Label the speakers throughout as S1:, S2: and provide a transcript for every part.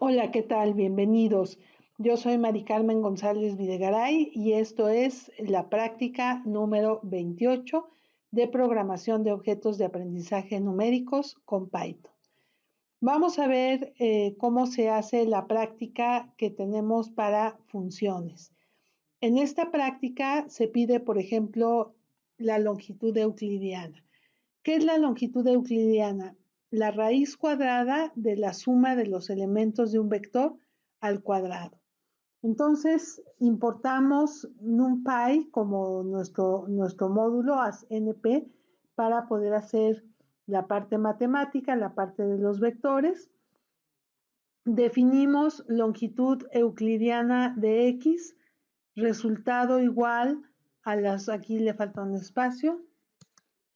S1: Hola, ¿qué tal? Bienvenidos. Yo soy Mari Carmen González Videgaray y esto es la práctica número 28 de programación de objetos de aprendizaje numéricos con Python. Vamos a ver cómo se hace la práctica que tenemos para funciones. En esta práctica se pide, por ejemplo, la longitud euclidiana. ¿Qué es la longitud euclidiana? La raíz cuadrada de la suma de los elementos de un vector al cuadrado. Entonces, importamos NumPy como nuestro módulo as NP para poder hacer la parte matemática, la parte de los vectores. Definimos longitud euclidiana de X, resultado igual a aquí le falta un espacio,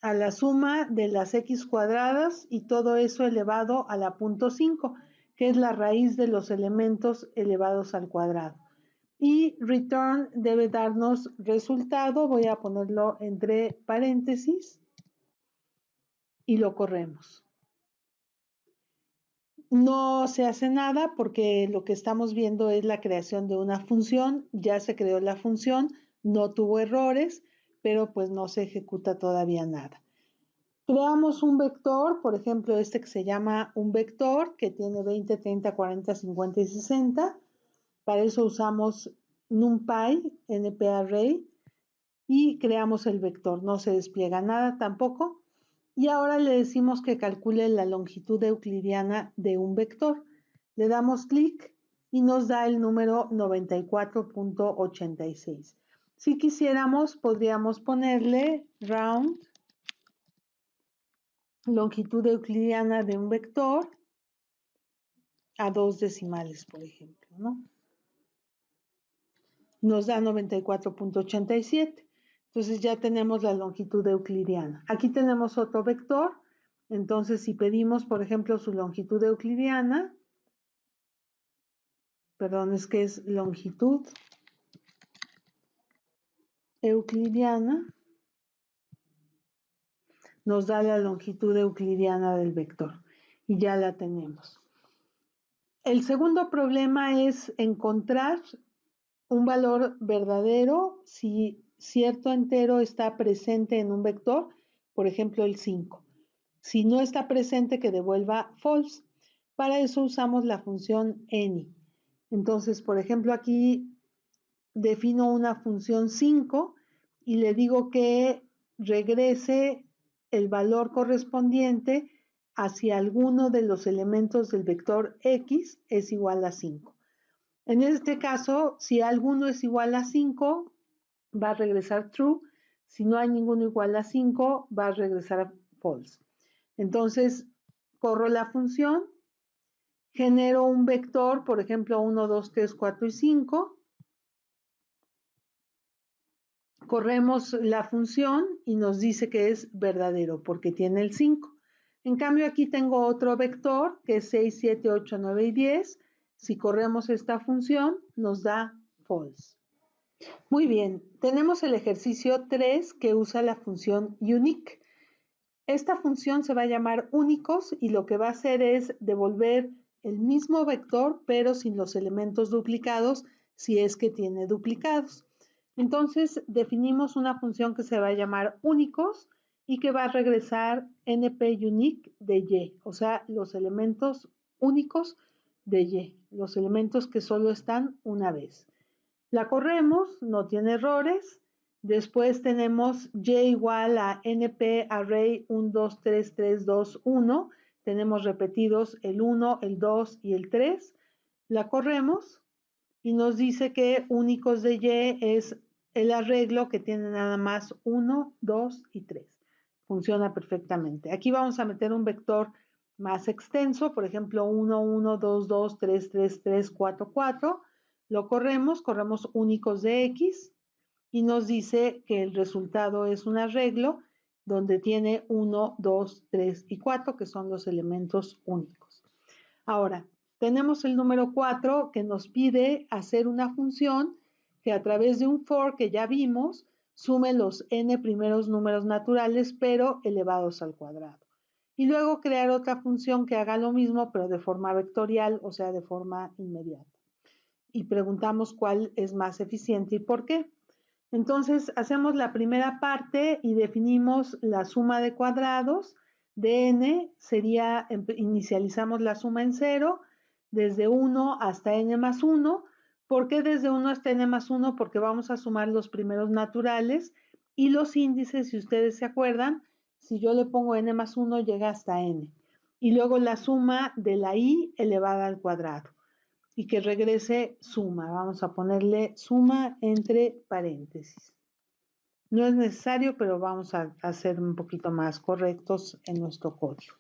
S1: a la suma de las x cuadradas y todo eso elevado a la punto 5, que es la raíz de los elementos elevados al cuadrado. Y return debe darnos resultado, voy a ponerlo entre paréntesis y lo corremos. No se hace nada porque lo que estamos viendo es la creación de una función, ya se creó la función, no tuvo errores, pero pues no se ejecuta todavía nada. Creamos un vector, por ejemplo, este que se llama un vector, que tiene 20, 30, 40, 50 y 60. Para eso usamos NumPy, NPArray, y creamos el vector. No se despliega nada tampoco. Y ahora le decimos que calcule la longitud euclidiana de un vector. Le damos clic y nos da el número 94.86. Si quisiéramos, podríamos ponerle round longitud euclidiana de un vector a 2 decimales, por ejemplo, ¿no? Nos da 94.87. Entonces ya tenemos la longitud euclidiana. Aquí tenemos otro vector. Entonces, si pedimos, por ejemplo, su longitud euclidiana, perdón, es que es longitud euclidiana, nos da la longitud euclidiana del vector. Y ya la tenemos. El segundo problema es encontrar un valor verdadero si cierto entero está presente en un vector, por ejemplo el 5. Si no está presente, que devuelva false. Para eso usamos la función any. Entonces, por ejemplo, aquí defino una función 5 y le digo que regrese el valor correspondiente hacia alguno de los elementos del vector x es igual a 5. En este caso, si alguno es igual a 5, va a regresar true. Si no hay ninguno igual a 5, va a regresar false. Entonces, corro la función, genero un vector, por ejemplo, 1, 2, 3, 4 y 5. Corremos la función y nos dice que es verdadero porque tiene el 5. En cambio, aquí tengo otro vector que es 6, 7, 8, 9 y 10. Si corremos esta función, nos da false. Muy bien, tenemos el ejercicio 3 que usa la función unique. Esta función se va a llamar únicos y lo que va a hacer es devolver el mismo vector pero sin los elementos duplicados si es que tiene duplicados. Entonces definimos una función que se va a llamar únicos y que va a regresar np_unique de y, o sea, los elementos únicos de y, los elementos que solo están una vez. La corremos, no tiene errores. Después tenemos y igual a np_array 1, 2, 3, 3, 2, 1. Tenemos repetidos el 1, el 2 y el 3. La corremos y nos dice que únicos de y es el arreglo que tiene nada más 1, 2 y 3. Funciona perfectamente. Aquí vamos a meter un vector más extenso, por ejemplo 1, 1, 2, 2, 3, 3, 3, 4, 4. Lo corremos únicos de x y nos dice que el resultado es un arreglo donde tiene 1, 2, 3 y 4, que son los elementos únicos. Ahora, tenemos el número 4 que nos pide hacer una función que a través de un for que ya vimos, sume los n primeros números naturales, pero elevados al cuadrado. y luego crear otra función que haga lo mismo, pero de forma vectorial, o sea, de forma inmediata. Y preguntamos cuál es más eficiente y por qué. Entonces, hacemos la primera parte y definimos la suma de cuadrados de n, sería, inicializamos la suma en 0, desde 1 hasta n más 1. ¿Por qué desde 1 hasta n más 1? Porque vamos a sumar los primeros naturales y los índices, si ustedes se acuerdan, si yo le pongo n más 1 llega hasta n. Y luego la suma de la i elevada al cuadrado y que regrese suma. Vamos a ponerle suma entre paréntesis. No es necesario, pero vamos a ser un poquito más correctos en nuestro código.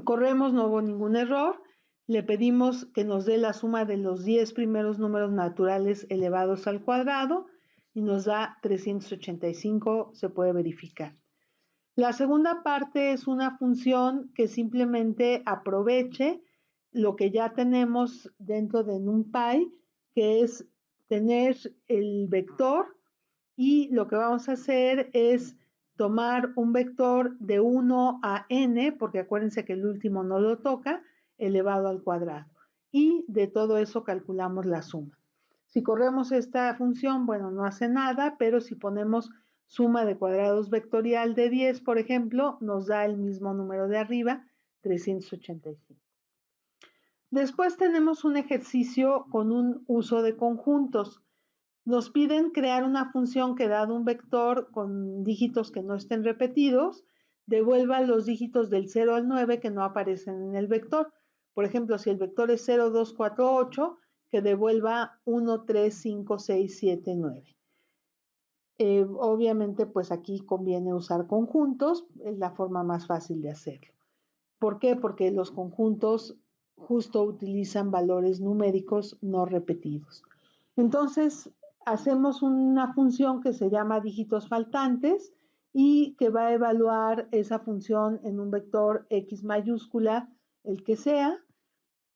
S1: Corremos, no hubo ningún error. Le pedimos que nos dé la suma de los 10 primeros números naturales elevados al cuadrado y nos da 385, se puede verificar. La segunda parte es una función que simplemente aproveche lo que ya tenemos dentro de NumPy, que es tener el vector, y lo que vamos a hacer es tomar un vector de 1 a n, porque acuérdense que el último no lo toca, elevado al cuadrado. Y de todo eso calculamos la suma. Si corremos esta función, bueno, no hace nada, pero si ponemos suma de cuadrados vectorial de 10, por ejemplo, nos da el mismo número de arriba, 385. Después tenemos un ejercicio con un uso de conjuntos. Nos piden crear una función que, dado un vector con dígitos que no estén repetidos, devuelva los dígitos del 0 al 9 que no aparecen en el vector. Por ejemplo, si el vector es 0, 2, 4, 8, que devuelva 1, 3, 5, 6, 7, 9. Obviamente, pues aquí conviene usar conjuntos, es la forma más fácil de hacerlo. ¿Por qué? Porque los conjuntos justo utilizan valores numéricos no repetidos. Entonces, hacemos una función que se llama dígitos faltantes y que va a evaluar esa función en un vector X mayúscula, el que sea.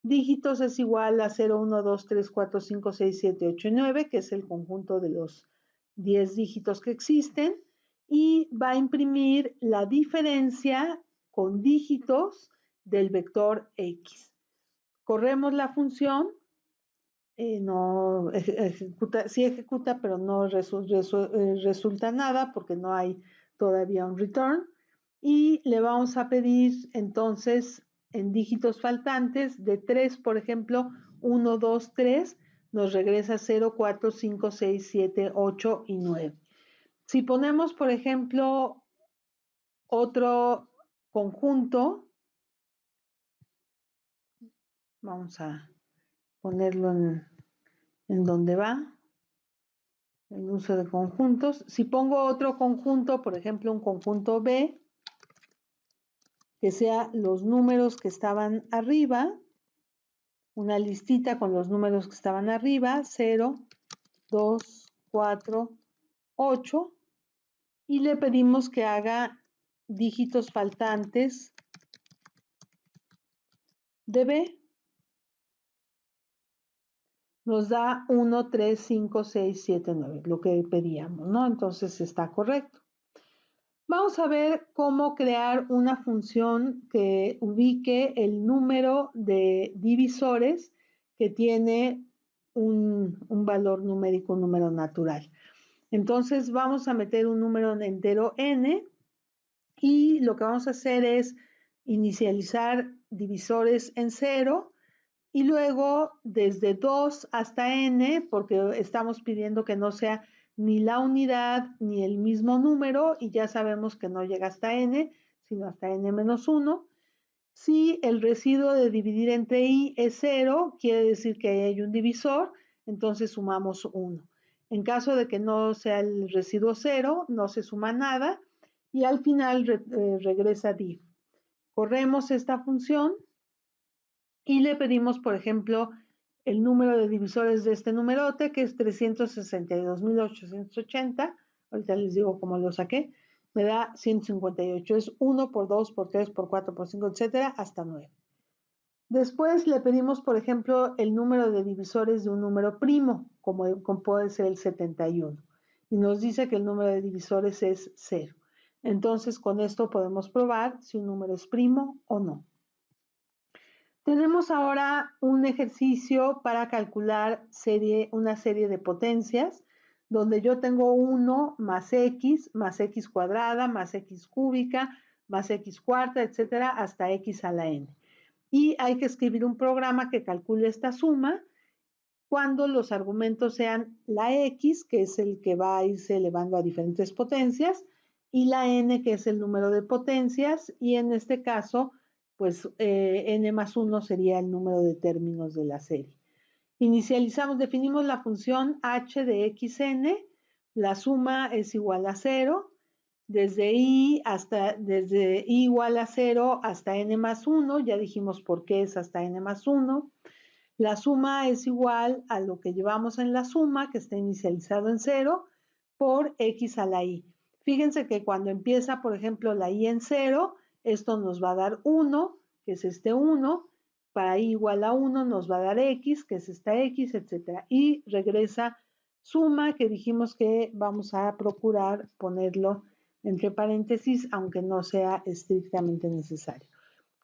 S1: Dígitos es igual a 0, 1, 2, 3, 4, 5, 6, 7, 8 y 9, que es el conjunto de los 10 dígitos que existen, y va a imprimir la diferencia con dígitos del vector X. Corremos la función, no ejecuta, sí ejecuta, pero no resulta nada porque no hay todavía un return, y le vamos a pedir entonces en dígitos faltantes de 3, por ejemplo, 1, 2, 3, nos regresa 0, 4, 5, 6, 7, 8 y 9. Si ponemos, por ejemplo, otro conjunto, vamos a ponerlo en donde va, el uso de conjuntos. Si pongo otro conjunto, por ejemplo, un conjunto B, que sea los números que estaban arriba, una listita con los números que estaban arriba, 0, 2, 4, 8, y le pedimos que haga dígitos faltantes de B. Nos da 1, 3, 5, 6, 7, 9, lo que pedíamos, ¿no? Entonces está correcto. Vamos a ver cómo crear una función que ubique el número de divisores que tiene un valor numérico, un número natural. Entonces vamos a meter un número entero n y lo que vamos a hacer es inicializar divisores en 0 y luego desde 2 hasta n, porque estamos pidiendo que no sea ni la unidad ni el mismo número, y ya sabemos que no llega hasta n, sino hasta n menos 1. Si el residuo de dividir entre i es 0, quiere decir que hay un divisor, entonces sumamos 1. En caso de que no sea el residuo 0, no se suma nada, y al final regresa div. Corremos esta función y le pedimos, por ejemplo, el número de divisores de este numerote, que es 362.880. Ahorita les digo cómo lo saqué. Me da 158. Es 1 por 2, por 3, por 4, por 5, etcétera, hasta 9. Después le pedimos, por ejemplo, el número de divisores de un número primo, como puede ser el 71. Y nos dice que el número de divisores es 0. Entonces, con esto podemos probar si un número es primo o no. Tenemos ahora un ejercicio para calcular una serie de potencias, donde yo tengo 1 más x cuadrada, más x cúbica, más x cuarta, etcétera, hasta x a la n. Y hay que escribir un programa que calcule esta suma cuando los argumentos sean la x, que es el que va a irse elevando a diferentes potencias, y la n, que es el número de potencias, y en este caso, pues n más 1 sería el número de términos de la serie. Definimos la función h de xn, la suma es igual a 0, desde i igual a 0 hasta n más 1, ya dijimos por qué es hasta n más 1. La suma es igual a lo que llevamos en la suma, que está inicializado en 0, por x a la i. Fíjense que cuando empieza, por ejemplo, la i en 0, esto nos va a dar 1, que es este 1. Para i igual a 1 nos va a dar x, que es esta x, etc. Y regresa suma, que dijimos que vamos a procurar ponerlo entre paréntesis, aunque no sea estrictamente necesario.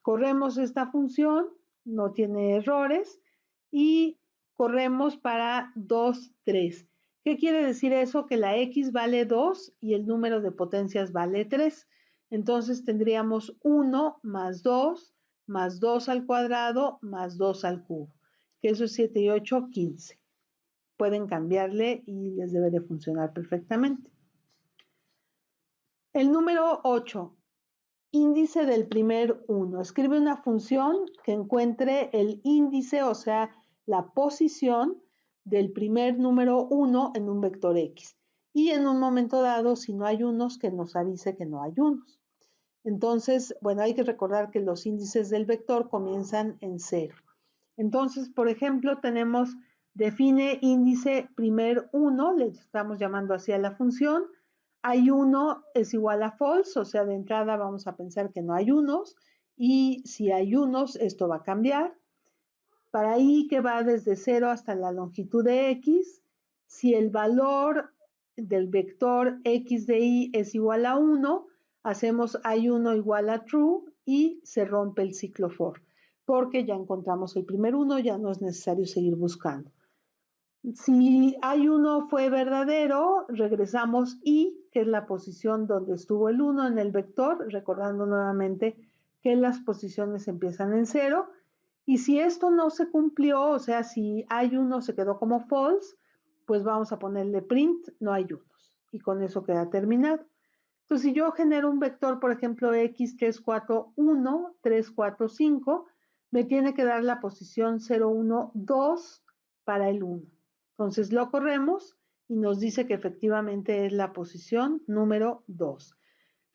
S1: Corremos esta función, no tiene errores, y corremos para 2, 3. ¿Qué quiere decir eso? Que la x vale 2 y el número de potencias vale 3. Entonces tendríamos 1 más 2 al cuadrado, más 2 al cubo, que eso es 7 y 8, 15. Pueden cambiarle y les debe de funcionar perfectamente. El número 8. Índice del primer 1. Escribe una función que encuentre el índice, o sea, la posición del primer número 1 en un vector X. Y en un momento dado, si no hay unos, que nos avise que no hay unos. Entonces, bueno, hay que recordar que los índices del vector comienzan en 0. Entonces, por ejemplo, define índice primer 1, le estamos llamando así a la función. Hay 1 es igual a false, o sea, de entrada vamos a pensar que no hay unos, y si hay unos, esto va a cambiar. Para i, que va desde 0 hasta la longitud de x, si el valor del vector x de i es igual a 1, hacemos i1 igual a true y se rompe el ciclo for, porque ya encontramos el primer 1, ya no es necesario seguir buscando. Si i1 fue verdadero, regresamos i, que es la posición donde estuvo el 1 en el vector, recordando nuevamente que las posiciones empiezan en 0. Y si esto no se cumplió, o sea, si i1 se quedó como false, pues vamos a ponerle print, no hay unos. Y con eso queda terminado. Entonces, si yo genero un vector, por ejemplo, x 3, 4, 1, 3, 4, 5, me tiene que dar la posición 0, 1, 2 para el 1. Entonces lo corremos y nos dice que efectivamente es la posición número 2.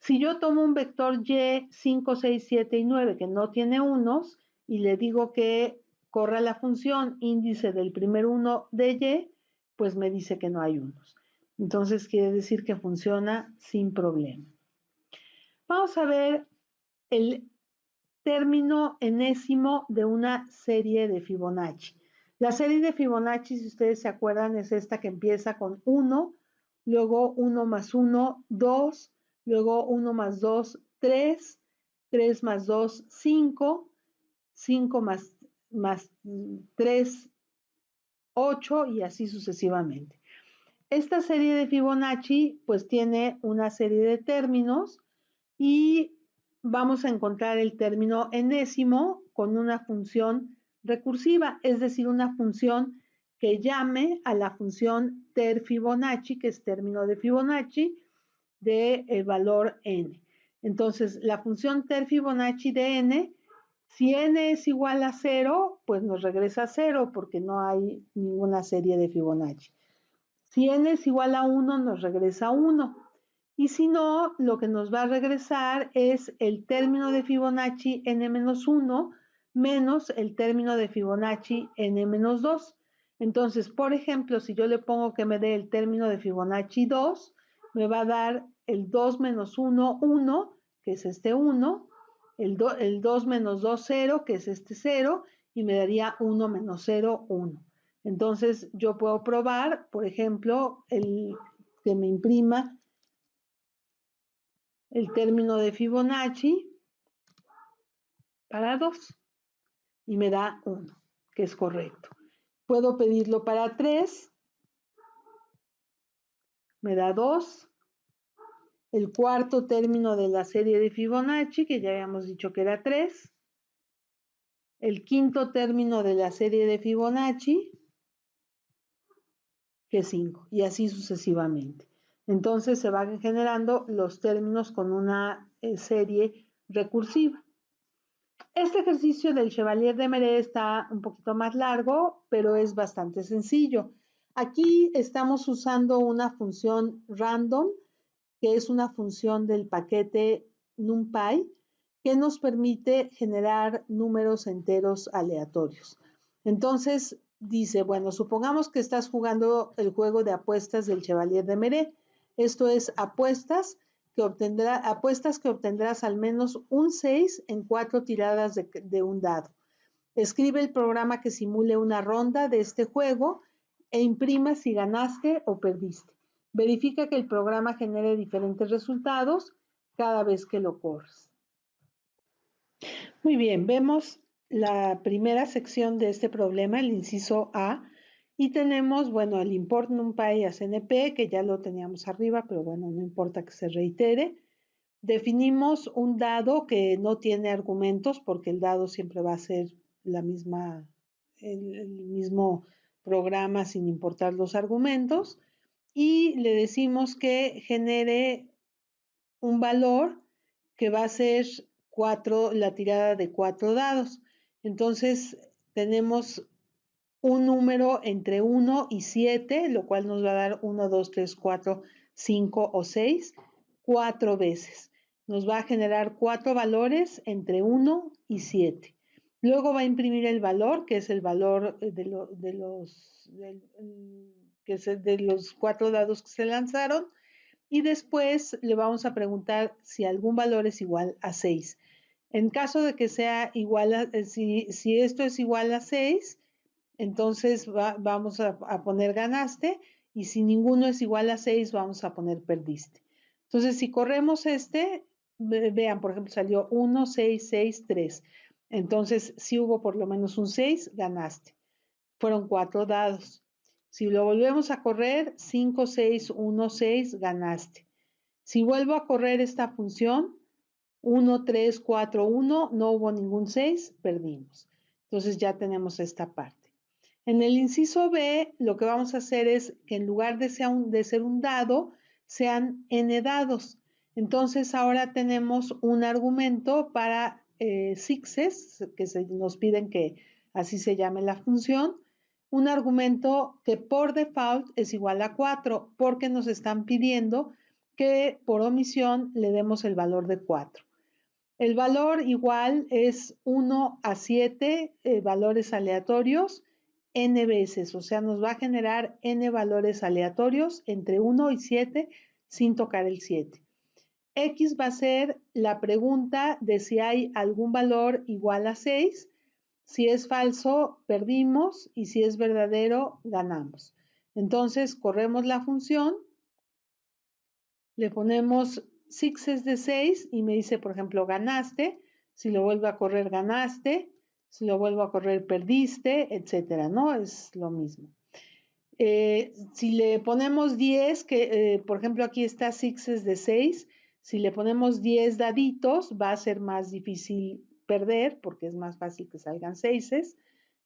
S1: Si yo tomo un vector y 5, 6, 7 y 9 que no tiene unos y le digo que corra la función índice del primer 1 de y, pues me dice que no hay unos. Entonces quiere decir que funciona sin problema. Vamos a ver el término enésimo de una serie de Fibonacci. La serie de Fibonacci, si ustedes se acuerdan, es esta que empieza con 1, luego 1 más 1, 2, luego 1 más 2, 3, 3 más 2, 5, 5 más 3, 8 y así sucesivamente. Esta serie de Fibonacci pues tiene una serie de términos y vamos a encontrar el término enésimo con una función recursiva, es decir, una función que llame a la función ter Fibonacci, que es término de Fibonacci, del valor n. Entonces, la función ter Fibonacci de n, si n es igual a 0, pues nos regresa 0 porque no hay ninguna serie de Fibonacci. Si n es igual a 1, nos regresa 1. Y si no, lo que nos va a regresar es el término de Fibonacci n-1 menos el término de Fibonacci n-2. Entonces, por ejemplo, si yo le pongo que me dé el término de Fibonacci 2, me va a dar el 2 menos 1, 1, que es este 1, el 2 menos 2, 0, que es este 0, y me daría 1 menos 0, 1. Entonces, yo puedo probar, por ejemplo, que me imprima el término de Fibonacci para 2 y me da 1, que es correcto. Puedo pedirlo para 3, me da 2. El cuarto término de la serie de Fibonacci, que ya habíamos dicho que era 3. El quinto término de la serie de Fibonacci, que es 5, y así sucesivamente. Entonces se van generando los términos con una serie recursiva. Este ejercicio del Chevalier de Méret está un poquito más largo, pero es bastante sencillo. Aquí estamos usando una función random, que es una función del paquete NumPy, que nos permite generar números enteros aleatorios. Entonces dice, bueno, supongamos que estás jugando el juego de apuestas del Chevalier de Méret. Esto es apuestas que obtendrás al menos un 6 en 4 tiradas de un dado. Escribe el programa que simule una ronda de este juego e imprima si ganaste o perdiste. Verifica que el programa genere diferentes resultados cada vez que lo corres. Muy bien, vemos la primera sección de este problema, el inciso A, y tenemos, bueno, el import numpy a CNP, que ya lo teníamos arriba, pero bueno, no importa que se reitere. Definimos un dado que no tiene argumentos, porque el dado siempre va a ser el mismo programa sin importar los argumentos, y le decimos que genere un valor que va a ser la tirada de 4 dados. Entonces tenemos un número entre 1 y 7, lo cual nos va a dar 1, 2, 3, 4, 5 o 6, 4 veces. Nos va a generar 4 valores entre 1 y 7. Luego va a imprimir el valor, que es el valor de los 4 dados que se lanzaron, y después le vamos a preguntar si algún valor es igual a 6. En caso de que sea igual si esto es igual a 6, entonces vamos a poner ganaste, y si ninguno es igual a 6, vamos a poner perdiste. Entonces, si corremos vean, por ejemplo, salió 1, 6, 6, 3. Entonces, si hubo por lo menos un 6, ganaste. Fueron 4 dados. Si lo volvemos a correr, 5, 6, 1, 6, ganaste. Si vuelvo a correr esta función, 1, 3, 4, 1, no hubo ningún 6, perdimos. Entonces ya tenemos esta parte. En el inciso B, lo que vamos a hacer es que en lugar de ser un dado, sean n dados. Entonces ahora tenemos un argumento para sixes, que nos piden que así se llame la función, un argumento que por default es igual a 4, porque nos están pidiendo que por omisión le demos el valor de 4. El valor igual es 1 a 7 valores aleatorios n veces, o sea, nos va a generar n valores aleatorios entre 1 y 7 sin tocar el 7. X va a ser la pregunta de si hay algún valor igual a 6. Si es falso, perdimos, y si es verdadero, ganamos. Entonces, corremos la función, le ponemos sixes de 6 y me dice, por ejemplo, ganaste. Si lo vuelvo a correr, ganaste. Si lo vuelvo a correr, perdiste, etcétera, ¿no? Es lo mismo. Si le ponemos 10, por ejemplo, aquí está sixes de 6. Si le ponemos 10 daditos, va a ser más difícil perder porque es más fácil que salgan 6.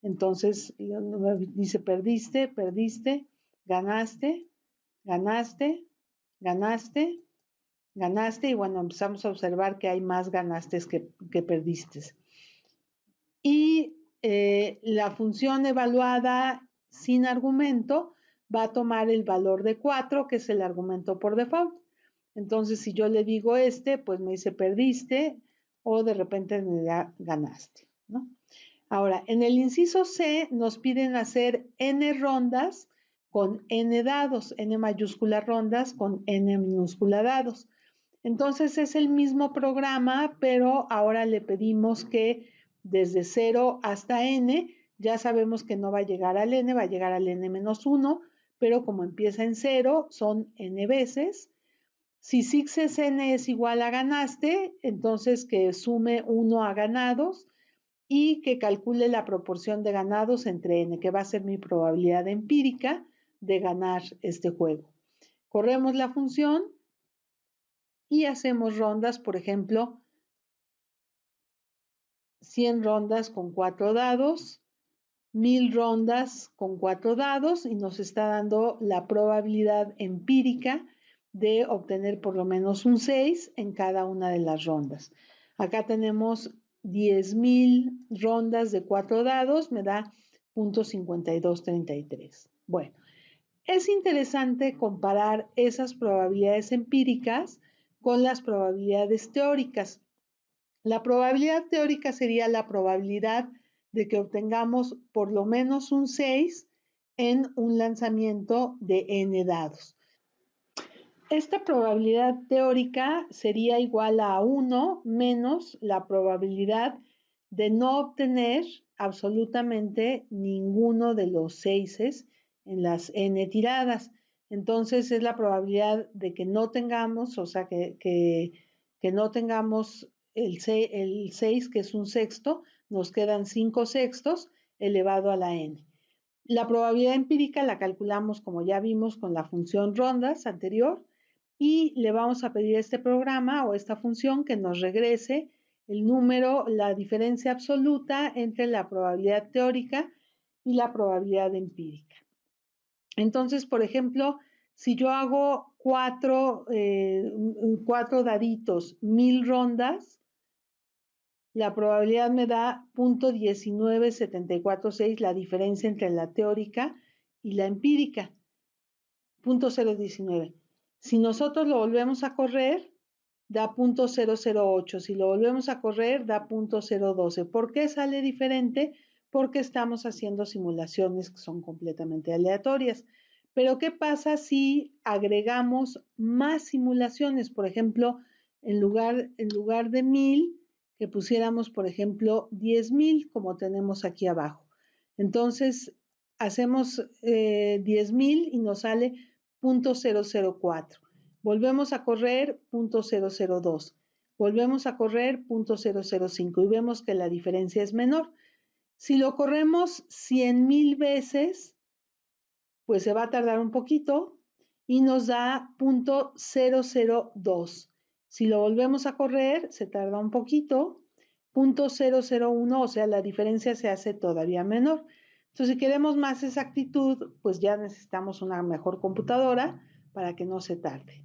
S1: Entonces, dice perdiste, perdiste, ganaste, ganaste, ganaste, ganaste, y bueno, empezamos a observar que hay más ganastes que perdiste. Y la función evaluada sin argumento va a tomar el valor de 4, que es el argumento por default. Entonces, si yo le digo pues me dice perdiste, o de repente me da ganaste, ¿no? Ahora, en el inciso C nos piden hacer n rondas con n dados, n mayúscula rondas con n minúscula dados. Entonces es el mismo programa, pero ahora le pedimos que desde 0 hasta n, ya sabemos que no va a llegar al n, va a llegar al n-1, pero como empieza en 0, son n veces. Si 6n es igual a ganaste, entonces que sume 1 a ganados y que calcule la proporción de ganados entre n, que va a ser mi probabilidad empírica de ganar este juego. Corremos la función y hacemos rondas, por ejemplo, 100 rondas con 4 dados, 1000 rondas con 4 dados y nos está dando la probabilidad empírica de obtener por lo menos un 6 en cada una de las rondas. Acá tenemos 10,000 rondas de 4 dados, me da 0.5233. Bueno, es interesante comparar esas probabilidades empíricas con las probabilidades teóricas. La probabilidad teórica sería la probabilidad de que obtengamos por lo menos un 6 en un lanzamiento de n dados. Esta probabilidad teórica sería igual a 1 menos la probabilidad de no obtener absolutamente ninguno de los 6 en las n tiradas. Entonces es la probabilidad de que no tengamos, o sea, que no tengamos el 6, que es un sexto, nos quedan 5 sextos elevado a la n. La probabilidad empírica la calculamos, como ya vimos, con la función rondas anterior y le vamos a pedir a este programa o esta función que nos regrese el número, la diferencia absoluta entre la probabilidad teórica y la probabilidad empírica. Entonces, por ejemplo, si yo hago 4 daditos, 1000 rondas, la probabilidad me da 0.19746, la diferencia entre la teórica y la empírica, 0.019. Si nosotros lo volvemos a correr, da 0.008. Si lo volvemos a correr, da 0.012. ¿Por qué sale diferente? Porque estamos haciendo simulaciones que son completamente aleatorias. Pero ¿qué pasa si agregamos más simulaciones? Por ejemplo, en lugar de 1000, que pusiéramos, por ejemplo, 10,000, como tenemos aquí abajo. Entonces, hacemos 10,000 y nos sale 0.004. Volvemos a correr 0.002. Volvemos a correr 0.005 y vemos que la diferencia es menor. Si lo corremos 100,000 veces, pues se va a tardar un poquito y nos da 0.002. Si lo volvemos a correr, se tarda un poquito, 0.001, o sea, la diferencia se hace todavía menor. Entonces, si queremos más exactitud, pues ya necesitamos una mejor computadora para que no se tarde.